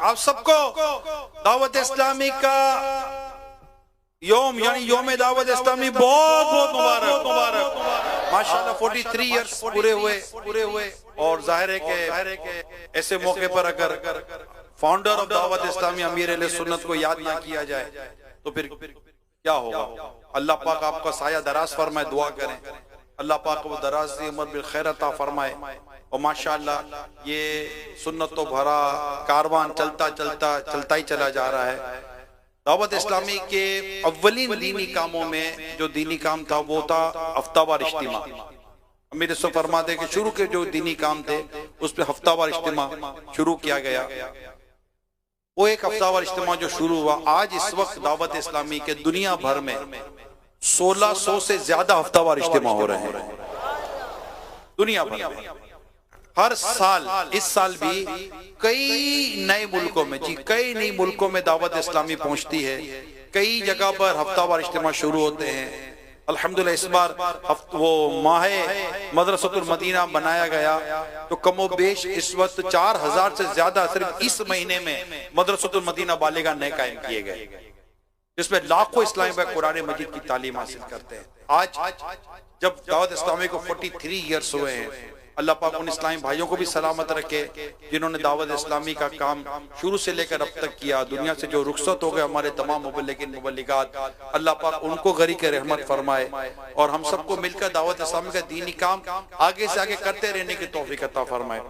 آپ سب کو دعوت اسلامی کا یوم یعنی یوم دعوت اسلامی بہت بہت مبارک. ماشاءاللہ 43 ایئرس پورے ہوئے اور ظاہر ہے کہ ایسے موقع پر اگر فاؤنڈر آف دعوت اسلامی امیر اہل سنت کو یاد نہ کیا جائے تو پھر کیا ہوگا. اللہ پاک آپ کا سایہ دراز فرمائے. دعا کریں اللہ پاک کو دراز دی عمر بالخیر عطا فرمائے. اور ماشاءاللہ یہ سنت تو بھرا کاروان چلتا ہی چلا جا رہا ہے. دعوت اسلامی کے اولین دینی کاموں میں جو دینی کام تھا وہ تھا ہفتہ وار اجتماع. امیر سے فرماتے کہ شروع کے جو دینی کام تھے اس پہ ہفتہ وار اجتماع شروع کیا گیا. وہ ایک ہفتہ وار اجتماع جو شروع ہوا، آج اس وقت دعوت اسلامی کے دنیا بھر میں 1600 سے زیادہ ہفتہ وار اجتماع ہو رہے ہیں دنیا بھر میں. ہر سال، اس سال بھی کئی نئے ملکوں میں دعوت اسلامی پہنچتی ہے. کئی جگہ پر ہفتہ وار اجتماع شروع ہوتے ہیں. الحمدللہ اس بار وہ ماہ مدرسۃ المدینہ بنایا گیا تو کم و بیش اس وقت 4000 سے زیادہ صرف اس مہینے میں مدرسۃ المدینہ بالغان نئے قائم کیے گئے، جس میں لاکھوں اسلامی بھائی قرآن مجید کی تعلیم حاصل کرتے ہیں. آج جب دعوت اسلامی کو 43 ایئرس ہوئے ہیں، اللہ پاک ان اسلامی بھائیوں کو بھی سلامت رکھے جنہوں نے دعوت اسلامی کا کام شروع سے لے کر اب تک کیا. دنیا سے جو رخصت ہو گئے ہمارے تمام مبلغین مبلغات، اللہ پاک ان کو غریق رحمت فرمائے اور ہم سب کو مل کر دعوت اسلامی کا دینی کام آگے سے آگے کرتے رہنے کی توفیق عطا فرمائے.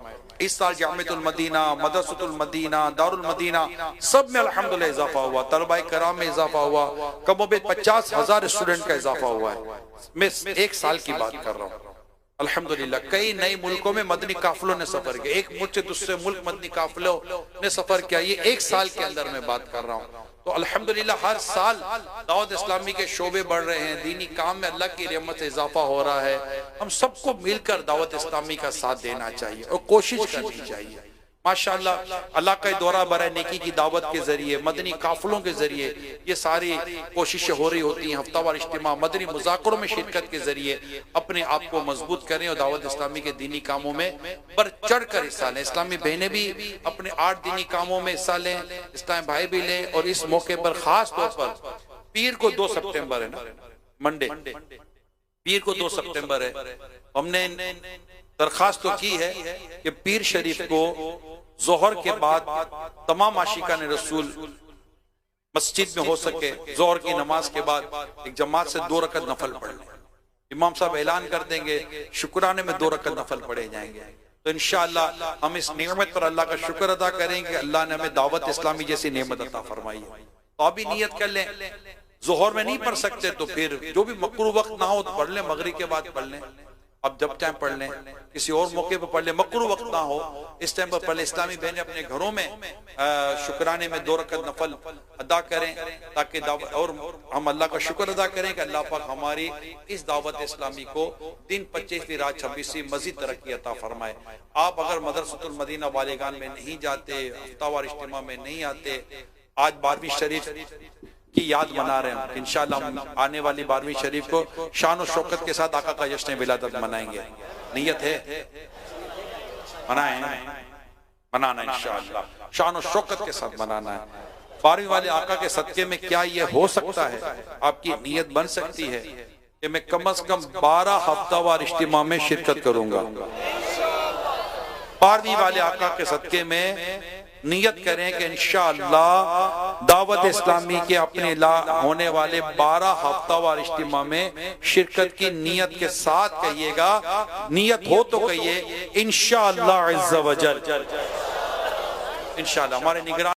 اس سال جامعۃ المدینہ، مدرسۃ المدینہ، دار المدینہ سب میں الحمدللہ اضافہ ہوا. طلباء کرام میں اضافہ ہوا. کم و بیش 50,000 اسٹوڈنٹ کا اضافہ ہوا ہے. میں ایک سال کی بات کر رہا ہوں. الحمدللہ کئی نئے ملکوں میں مدنی قافلوں نے سفر کیا. ایک ملک سے دوسرے ملک مدنی قافلوں نے سفر کیا. یہ ایک سال کے اندر میں بات کر رہا ہوں. تو الحمدللہ ہر سال دعوت اسلامی کے شعبے بڑھ رہے ہیں. دینی کام میں اللہ کی رحمت سے اضافہ ہو رہا ہے. ہم سب کو مل کر دعوت اسلامی کا ساتھ دینا چاہیے اور کوشش کرنی چاہیے. ماشاءاللہ اللہ کا دورہ برائے نیکی کی دعوت کے ذریعے، مدنی قافلوں کے ذریعے یہ ساری کوششیں ہو رہی ہوتی ہیں. ہفتہ وار اجتماع، مدنی مذاکروں میں شرکت کے ذریعے اپنے آپ کو مضبوط کریں اور دعوت اسلامی کے دینی کاموں میں بڑھ چڑھ کر حصہ لیں. اسلامی بہنیں بھی اپنے 8 دینی کاموں میں حصہ لیں، اسلامی بھائی بھی لیں. اور اس موقع پر خاص طور پر پیر کو 2 سپٹمبر ہے نا، منڈے پیر کو 2 سپٹمبر ہے. ہم نے درخواست تو کی ہے کہ پیر شریف کو ظہر کے بعد تمام عاشقان رسول مسجد میں ہو سکے ظہر کی نماز کے بعد ایک جماعت سے 2 رکعت نفل پڑھ لیں. امام صاحب اعلان کر دیں گے شکرانے میں 2 رکعت نفل پڑھے جائیں گے. تو انشاءاللہ ہم اس نعمت پر اللہ کا شکر ادا کریں گے. اللہ نے ہمیں دعوت اسلامی جیسی نعمت عطا فرمائی ہے. تو ابھی نیت کر لیں. ظہر میں نہیں پڑھ سکتے تو پھر جو بھی مکروہ وقت نہ ہو تو پڑھ لیں، مغرب کے بعد پڑھ لیں. اب جب ٹائم پڑھ لیں، کسی اور موقع پر پڑھ لیں، مکروہ وقت نہ ہو اس ٹائم پر پڑھ لیں. اسلامی بہنیں اپنے گھروں میں شکرانے میں 2 رکعت نفل ادا کریں تاکہ اور ہم اللہ کا شکر ادا کریں کہ اللہ پاک ہماری اس دعوت اسلامی کو دن 25ویں رات 26ویں مزید ترقی عطا فرمائے. آپ اگر مدرسۃ المدینہ بالغان میں نہیں جاتے، ہفتہ وار اجتماع میں نہیں آتے، آج 12ویں شریف کی یاد منا رہے ہیں. انشاءاللہ ہم آنے والی 12ویں شریف کو شان و شوکت کے ساتھ آقا کا جشن ولادت منائیں گے. نیت ہے منانا انشاءاللہ شان و شوکت کے ساتھ منانا ہے. 12ویں والے آقا کے صدقے میں کیا یہ ہو سکتا ہے، آپ کی نیت بن سکتی ہے کہ میں کم از کم 12 ہفتہ وار اجتماع میں شرکت کروں گا. 12ویں والے آقا کے صدقے میں نیت کریں کہ انشاءاللہ دعوت اسلامی کے اپنے ہونے والے 12 ہفتہ وار اجتماع میں شرکت کی نیت کے ساتھ کہیے گا. نیت ہو تو کہیے انشاءاللہ عز و جل. انشاءاللہ ہمارے نگران